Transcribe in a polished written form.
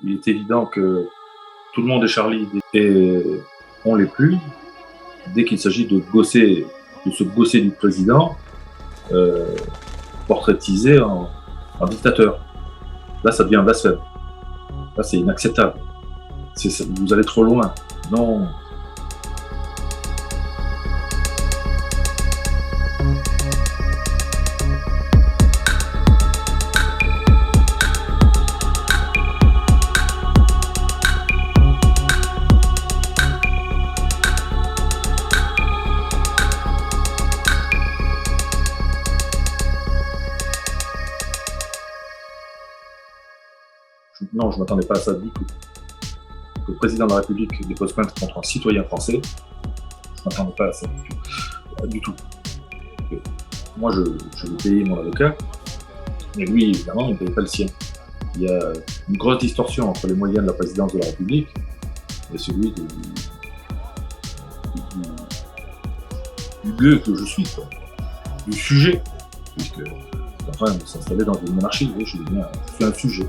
Il est évident que tout le monde est Charlie et on l'est plus. Dès qu'il s'agit de se gosser du président, euh, portraitisé en dictateur. Là, ça devient un blasphème. Là, c'est inacceptable. Vous allez trop loin. Non. Non, je ne m'attendais pas à ça du tout. Que le président de la République dépose plainte contre un citoyen français, je ne m'attendais pas à ça du tout. Du tout. Moi, je vais payer mon avocat, mais lui, évidemment, il ne paye pas le sien. Il y a une grosse distorsion entre les moyens de la présidence de la République et celui du lieu que je suis, quoi. Du sujet, puisque c'est en train de s'installer dans une monarchie. Oui, je suis un sujet.